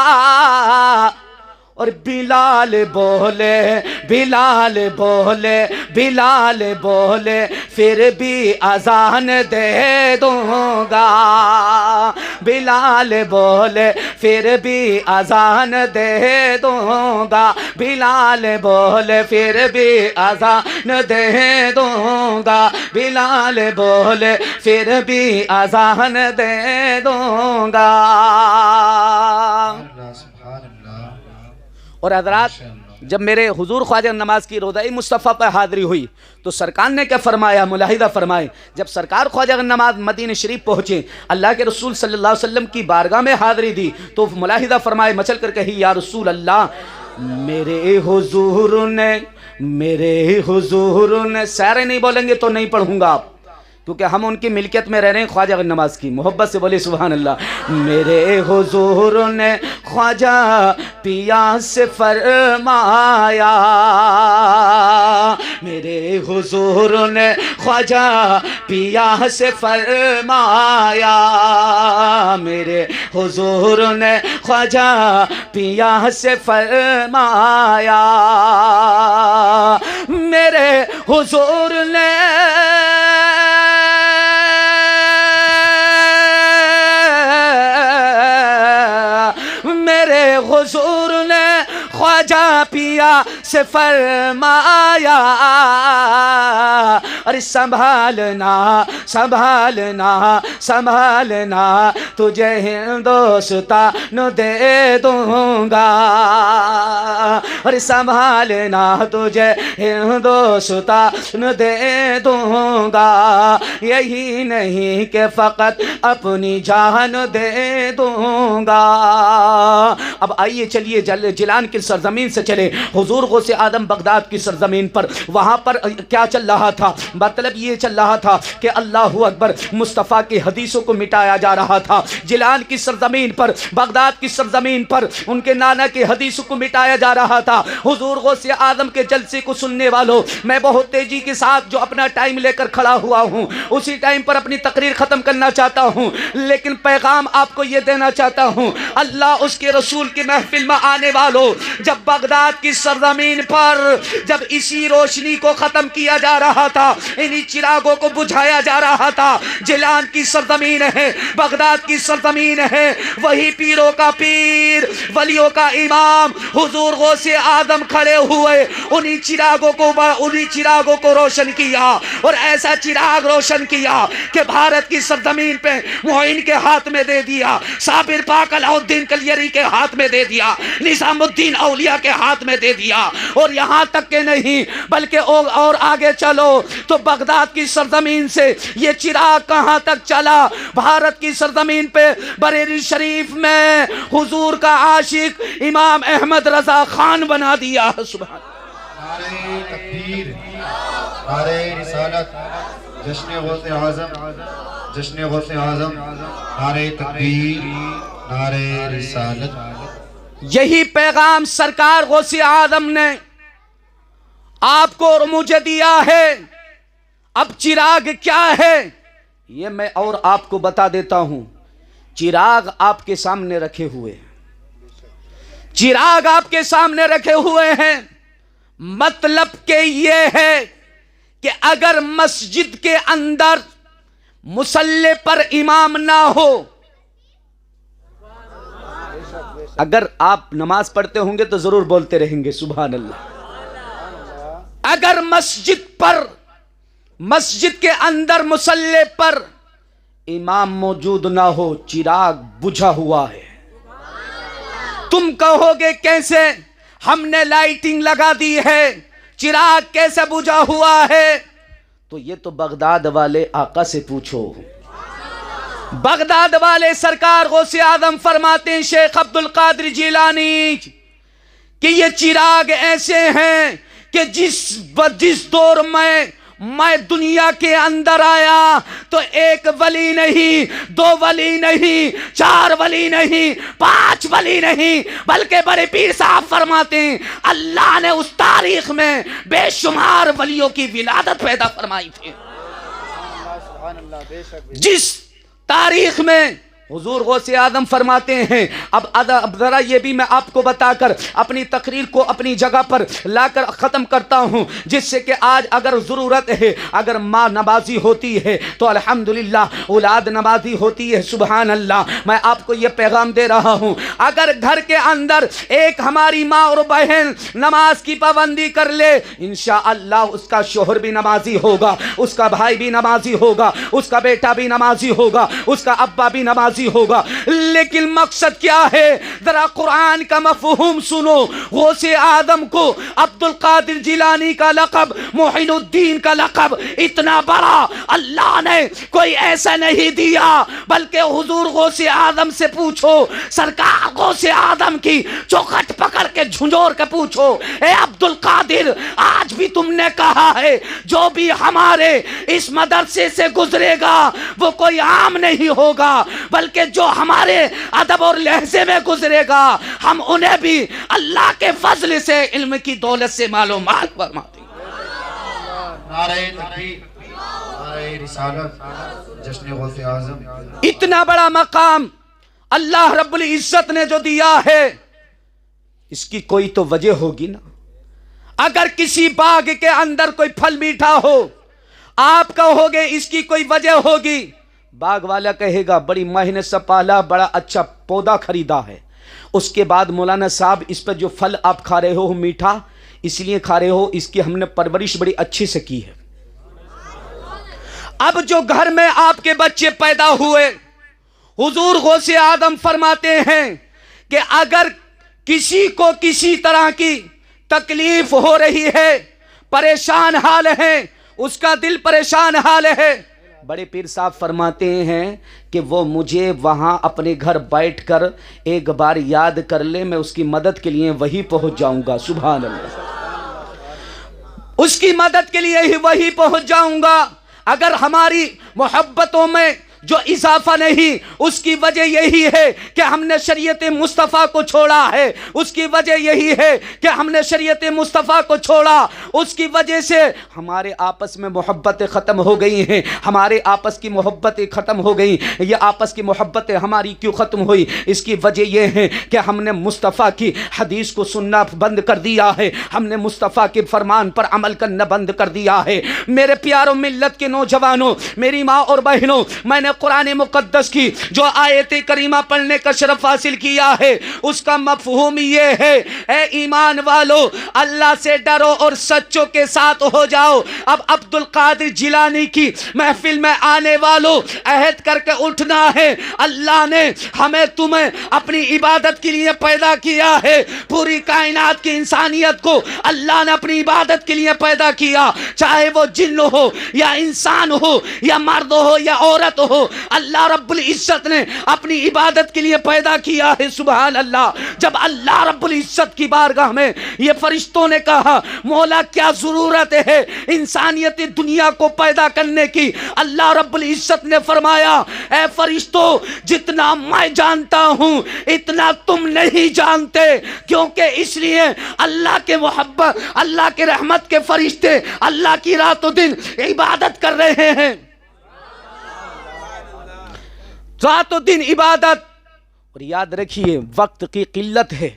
اور بلال بولے، بلال بولے، بلال بولے پھر بھی اذان دے دوں گا، بلال بولے پھر بھی اذان دے دوں گا، بلال بولے پھر بھی اذان دے دوں گا، بلال بولے پھر بھی اذان دے دوں گا۔ اور حضرات، جب میرے حضور خواجہ نماز کی روضہ مصطفیٰ پہ حاضری ہوئی تو سرکار نے کیا فرمایا، ملاحظہ فرمائے۔ جب سرکار خواجہ نماز مدینہ شریف پہنچے، اللہ کے رسول صلی اللہ علیہ وسلم کی بارگاہ میں حاضری دی تو ملاحظہ فرمائے، مچل کر کہی یا رسول اللہ، میرے حضور نے سارے نہیں بولیں گے تو نہیں پڑھوں گا آپ، کیونکہ ہم ان کی ملکیت میں رہ رہے ہیں خواجہ نماز کی۔ محبت سے بولے سبحان اللہ۔ میرے حضور نے خواجہ پیا سے فرمایا، میرے حضور نے خواجہ پیا سے فرمایا، میرے حضور نے خواجہ پیا سے فرمایا، میرے حضور نے حضور نے خواجہ پیا سے فرمایا، ارے سنبھالنا سنبھالنا سنبھالنا تجھے ہندوستان دے دوں گا، ارے سنبھالنا تجھے ہندوستان دے دوں گا، یہی نہیں کہ فقط اپنی جان دے دوں گا۔ اب آئیے چلیے جیلان کی سرزمین سے چلے حضور غوث آدم بغداد کی سرزمین پر۔ وہاں پر کیا چل رہا تھا؟ مطلب یہ چل رہا تھا کہ اللہ اکبر، مصطفیٰ کی حدیثوں کو مٹایا جا رہا تھا۔ جیلان کی سرزمین پر، بغداد کی سرزمین پر ان کے نانا کی حدیثوں کو مٹایا جا رہا تھا۔ حضور غوث آدم کے جلسے کو سننے والوں، میں بہت تیزی کے ساتھ جو اپنا ٹائم لے کر کھڑا ہوا ہوں، اسی ٹائم پر اپنی تقریر ختم کرنا چاہتا ہوں، لیکن پیغام آپ کو یہ دینا چاہتا ہوں، اللہ اس کے رسول کی محفل میں آنے والوں، جب بغداد کی سرزمین پر جب اسی روشنی کو ختم کیا جا رہا تھا، انہی چراغوں کو بجھایا جا رہا تھا، جیلان کی سرزمین ہے، بغداد کی سرزمین ہے، وہی پیروں کا پیر، ولیوں کا امام حضور غوث آدم کھڑے ہوئے، انہی چراغوں کو روشن کیا، اور ایسا چراغ روشن کیا کہ بھارت کی سرزمین پہ معین کے ہاتھ میں دے دیا، صابر پاک علاؤالدین کلیری کے ہاتھ میں دے دیا، نظام الدین اولیاء کے ہاتھ میں دے دیا، اور یہاں تک کہ نہیں بلکہ اور آگے چلو تو بغداد کی سرزمین سے یہ چراغ کہاں تک چلا؟ بھارت کی سرزمین پہ بریلی شریف میں حضور کا عاشق امام احمد رضا خان بنا دیا۔ سبحان نعرہ تکبیر، نعرہ رسالت، جشن غوث اعظم، جشن غوث اعظم، نعرہ تکبیر، نعرہ رسالت۔ یہی پیغام سرکار غوث آدم نے آپ کو اور مجھے دیا ہے۔ اب چراغ کیا ہے یہ میں اور آپ کو بتا دیتا ہوں۔ چراغ آپ کے سامنے رکھے ہوئے ہیں، چراغ آپ کے سامنے رکھے ہوئے ہیں، مطلب کہ یہ ہے کہ اگر مسجد کے اندر مصلی پر امام نہ ہو، اگر آپ نماز پڑھتے ہوں گے تو ضرور بولتے رہیں گے سبحان اللہ، اگر مسجد کے اندر مصلی پر امام موجود نہ ہو، چراغ بجھا ہوا ہے، تم کہو گے کیسے؟ ہم نے لائٹنگ لگا دی ہے، چراغ کیسے بجھا ہوا ہے؟ تو یہ تو بغداد والے آقا سے پوچھو۔ بغداد والے سرکار غوث آدم فرماتے ہیں شیخ عبد القادر جیلانی کہ یہ چراغ ایسے ہیں کہ جس دور میں دنیا کے اندر آیا تو ایک ولی نہیں، دو ولی نہیں، چار ولی نہیں، پانچ ولی نہیں، بلکہ بڑے پیر صاحب فرماتے ہیں اللہ نے اس تاریخ میں بے شمار ولیوں کی ولادت پیدا فرمائی تھی۔ جس تاریخ میں حضور غوث آدم فرماتے ہیں، اب ذرا یہ بھی میں آپ کو بتا کر اپنی تقریر کو اپنی جگہ پر لا کر ختم کرتا ہوں، جس سے کہ آج اگر ضرورت ہے، اگر ماں نمازی ہوتی ہے تو الحمدللہ، اولاد نمازی ہوتی ہے سبحان اللہ، میں آپ کو یہ پیغام دے رہا ہوں، اگر گھر کے اندر ایک ہماری ماں اور بہن نماز کی پابندی کر لے، انشاءاللہ اس کا شوہر بھی نمازی ہوگا، اس کا بھائی بھی نمازی ہوگا، اس کا بیٹا بھی نمازی ہوگا، اس کا ابا بھی نمازی ہوگا۔ لیکن مقصد کیا ہے؟ ذرا قرآن کا مفہوم سنو۔ غوث آدم کو عبد القادر جیلانی کا لقب، معین الدین کا لقب اتنا بڑا اللہ نے کوئی ایسا نہیں دیا، بلکہ حضور غوث آدم سے پوچھو، سرکار غوث آدم کی چوکھٹ پکڑ کے جھنجھوڑ کے پوچھو، اے عبد القادر، آج بھی تم نے کہا ہے جو بھی ہمارے اس مدرسے سے گزرے گا وہ کوئی عام نہیں ہوگا، بلکہ جو ہمارے ادب اور لہجے میں گزرے گا ہم انہیں بھی اللہ کے فضل سے علم کی دولت سے معلومات فرماتے ہیں۔ نعرہ تکبیر، نعرہ رسالت، جشن غوث اعظم۔ اتنا بڑا مقام اللہ رب العزت نے جو دیا ہے اس کی کوئی تو وجہ ہوگی نا. اگر کسی باغ کے اندر کوئی پھل میٹھا ہو، آپ کہو گے اس کی کوئی وجہ ہوگی، باغ والا کہے گا بڑی محنت سے پالا، بڑا اچھا پودا خریدا ہے. اس کے بعد مولانا صاحب اس پر جو پھل آپ کھا رہے ہو میٹھا اس لیے کھا رہے ہو، اس کی ہم نے پرورش بڑی اچھی سے کی ہے. اب جو گھر میں آپ کے بچے پیدا ہوئے، حضور غوث آدم فرماتے ہیں کہ اگر کسی کو کسی طرح کی تکلیف ہو رہی ہے، پریشان حال ہے، اس کا دل پریشان حال ہے، بڑے پیر صاحب فرماتے ہیں کہ وہ مجھے وہاں اپنے گھر بیٹھ کر ایک بار یاد کر لے، میں اس کی مدد کے لیے وہی پہنچ جاؤں گا. سبحان اللہ، اس کی مدد کے لیے ہی وہی پہنچ جاؤں گا. اگر ہماری محبتوں میں جو اضافہ نہیں، اس کی وجہ یہی ہے کہ ہم نے شریعت مصطفیٰ کو چھوڑا ہے. اس کی وجہ یہی ہے کہ ہم نے شریعت مصطفیٰ کو چھوڑا. اس کی وجہ سے ہمارے آپس میں محبتیں ختم ہو گئی ہیں، ہمارے آپس کی محبتیں ختم ہو گئی. یہ آپس کی محبتیں ہماری کیوں ختم ہوئی؟ اس کی وجہ یہ ہے کہ ہم نے مصطفیٰ کی حدیث کو سننا بند کر دیا ہے، ہم نے مصطفیٰ کے فرمان پر عمل کرنا بند کر دیا ہے. میرے پیاروں ملت کے نوجوانوں، میری ماں اور بہنوں، میں نے قرآن مقدس کی جو آیت کریمہ پڑھنے کا شرف حاصل کیا ہے، اس کا مفہوم یہ ہے، اے ایمان والو اللہ سے ڈرو اور سچوں کے ساتھ ہو جاؤ. اب عبد القادر جیلانی کی محفل میں آنے والوں عہد کر کے اٹھنا ہے. اللہ نے ہمیں تمہیں اپنی عبادت کے لیے پیدا کیا ہے. پوری کائنات کی انسانیت کو اللہ نے اپنی عبادت کے لیے پیدا کیا، چاہے وہ جن ہو یا انسان ہو یا مرد ہو یا عورت ہو، اللہ رب العزت نے اپنی عبادت کے لیے پیدا کیا ہے. سبحان اللہ. جب اللہ رب العزت کی بارگاہ میں یہ فرشتوں نے کہا مولا کیا ضرورت ہے انسانیت دنیا کو پیدا کرنے کی، اللہ رب العزت نے فرمایا اے فرشتوں جتنا میں جانتا ہوں اتنا تم نہیں جانتے، کیونکہ اس لیے اللہ کے محبت، اللہ کے رحمت کے فرشتے اللہ کی رات و دن عبادت کر رہے ہیں، رات و دن عبادت. اور یاد رکھیے وقت کی قلت ہے،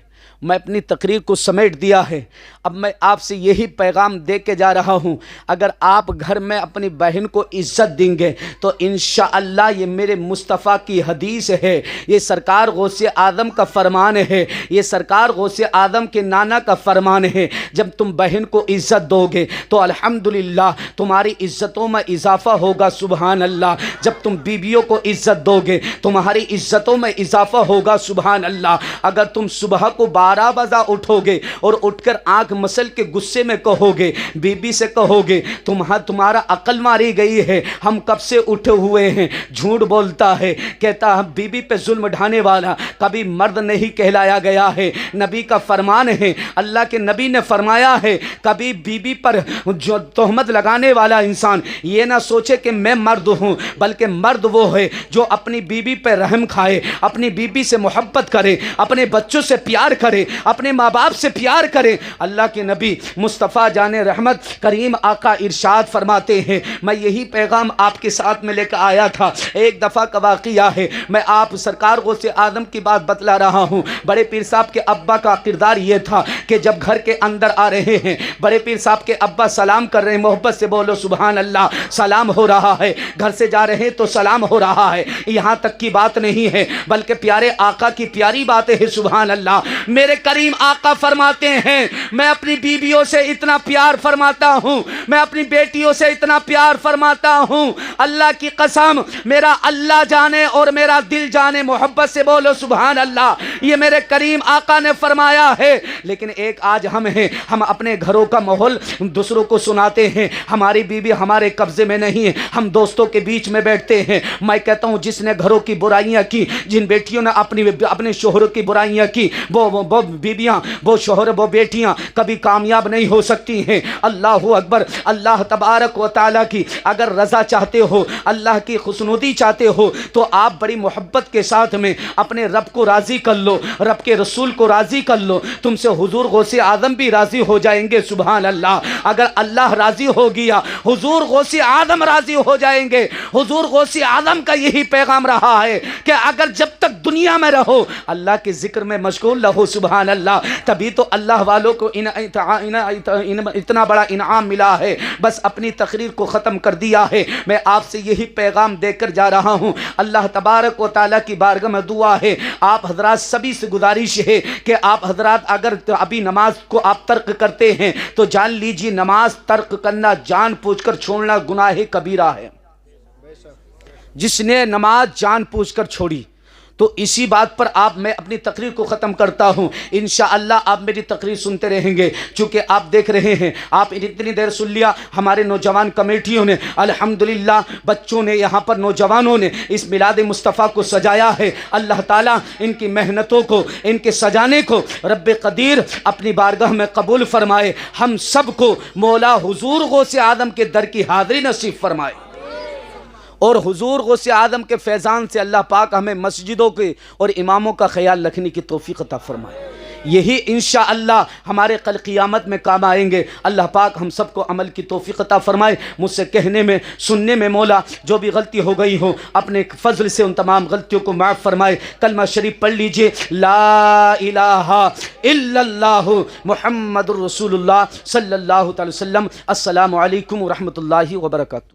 میں اپنی تقریر کو سمیٹ دیا ہے. اب میں آپ سے یہی پیغام دے کے جا رہا ہوں، اگر آپ گھر میں اپنی بہن کو عزت دیں گے تو انشاءاللہ یہ میرے مصطفیٰ کی حدیث ہے، یہ سرکار غوث اعظم کا فرمان ہے، یہ سرکار غوث اعظم کے نانا کا فرمان ہے. جب تم بہن کو عزت دو گے تو الحمدللہ تمہاری عزتوں میں اضافہ ہوگا. سبحان اللہ. جب تم بیویوں کو عزت دو گے تمہاری عزتوں میں اضافہ ہوگا. سبحان اللہ. اگر تم صبح کو 12 بجے اٹھو گے اور اٹھ کر آنکھ مسل کے غصے میں کہو گے، بی بی سے کہو گے تمہارا عقل ماری گئی ہے، ہم کب سے اٹھے ہوئے ہیں، جھوٹ بولتا ہے، کہتا ہے بی بی پہ ظلم ڈھانے والا کبھی مرد نہیں کہلایا گیا ہے. نبی کا فرمان ہے، اللہ کے نبی نے فرمایا ہے کبھی بی بی پر جو تہمت لگانے والا انسان یہ نہ سوچے کہ میں مرد ہوں، بلکہ مرد وہ ہے جو اپنی بی بی پہ رحم کھائے، اپنی بی بی سے محبت کرے، اپنے بچوں سے پیار کرے، اپنے ماں باپ سے پیار کرے. اللہ کے نبی مصطفیٰ جان رحمت کریم آقا ارشاد فرماتے ہیں، میں یہی پیغام آپ کے ساتھ میں لے کر آیا تھا. ایک دفعہ کا واقعہ ہے، میں آپ سرکار غوث اعظم کی بات بتلا رہا ہوں. بڑے پیر صاحب کے ابا کا کردار یہ تھا کہ جب گھر کے اندر آ رہے ہیں، بڑے پیر صاحب کے ابا سلام کر رہے ہیں، محبت سے بولو سبحان اللہ، سلام ہو رہا ہے. گھر سے جا رہے ہیں تو سلام ہو رہا ہے. یہاں تک کی بات نہیں ہے بلکہ پیارے آقا کی پیاری باتیں ہیں. سبحان اللہ. میرے کریم آقا فرماتے ہیں میں اپنی بیویوں سے اتنا پیار فرماتا ہوں، میں اپنی بیٹیوں سے اتنا پیار فرماتا ہوں، اللہ کی قسم میرا اللہ جانے اور میرا دل جانے. محبت سے بولو سبحان اللہ. یہ میرے کریم آقا نے فرمایا ہے. لیکن ایک آج ہم ہیں، ہم اپنے گھروں کا ماحول دوسروں کو سناتے ہیں. ہماری بیوی ہمارے قبضے میں نہیں ہے، ہم دوستوں کے بیچ میں بیٹھتے ہیں. میں کہتا ہوں جس نے گھروں کی برائیاں کی، جن بیٹیوں نے اپنے شوہروں کی برائیاں کی، وہ وہ بیویاں، وہ شوہر، وہ بیٹیاں کبھی کامیاب نہیں ہو سکتی ہیں۔ اللہ اکبر۔ اللہ تبارک و تعالیٰ کی اگر رضا چاہتے ہو، اللہ کی خوشنودی چاہتے ہو، تو آپ بڑی محبت کے ساتھ میں اپنے رب کو راضی کر لو، رب کے رسول کو راضی کر لو، تم سے حضور غوث اعظم بھی راضی ہو جائیں گے۔ سبحان اللہ۔ اگر اللہ راضی ہو گیا، حضور غوث اعظم راضی ہو جائیں گے۔ حضور غوث اعظم کا یہی پیغام رہا ہے کہ اگر جب تک دنیا میں رہو اللہ کے ذکر میں مشغول رہو۔ سبحان اللہ۔ تبھی تو اللہ والوں کو اتنا بڑا انعام ملا ہے۔ بس اپنی تقریر کو ختم کر دیا ہے۔ میں آپ سے یہی پیغام دے کر جا رہا ہوں۔ اللہ تبارک و تعالیٰ کی بارگاہ میں دعا ہے، آپ حضرات سبھی سے گزارش ہے کہ آپ حضرات اگر ابھی نماز کو آپ ترک کرتے ہیں تو جان لیجیے نماز ترک کرنا، جان بوجھ کر چھوڑنا گناہ کبیرہ ہے۔ جس نے نماز جان بوجھ کر چھوڑی تو اسی بات پر میں اپنی تقریر کو ختم کرتا ہوں۔ انشاءاللہ آپ میری تقریر سنتے رہیں گے، چونکہ آپ دیکھ رہے ہیں، آپ اتنی دیر سن لیا۔ ہمارے نوجوان کمیٹیوں نے الحمدللہ، بچوں نے، یہاں پر نوجوانوں نے اس میلاد مصطفیٰ کو سجایا ہے۔ اللہ تعالیٰ ان کی محنتوں کو، ان کے سجانے کو رب قدیر اپنی بارگاہ میں قبول فرمائے۔ ہم سب کو مولا حضور غوث اعظم کے در کی حاضری نصیب فرمائے، اور حضور غوث اعظم کے فیضان سے اللہ پاک ہمیں مسجدوں کے اور اماموں کا خیال رکھنے کی توفیق عطا فرمائے۔ یہی انشاءاللہ ہمارے کل قیامت میں کام آئیں گے۔ اللہ پاک ہم سب کو عمل کی توفیق عطا فرمائے۔ مجھ سے کہنے میں، سننے میں مولا جو بھی غلطی ہو گئی ہو، اپنے فضل سے ان تمام غلطیوں کو معاف فرمائے۔ کلمہ شریف پڑھ لیجئے، لا الہ الا اللہ محمد الرسول اللہ صلی اللہ تعالی وسلم۔ السلام علیکم ورحمۃ اللہ وبرکاتہ۔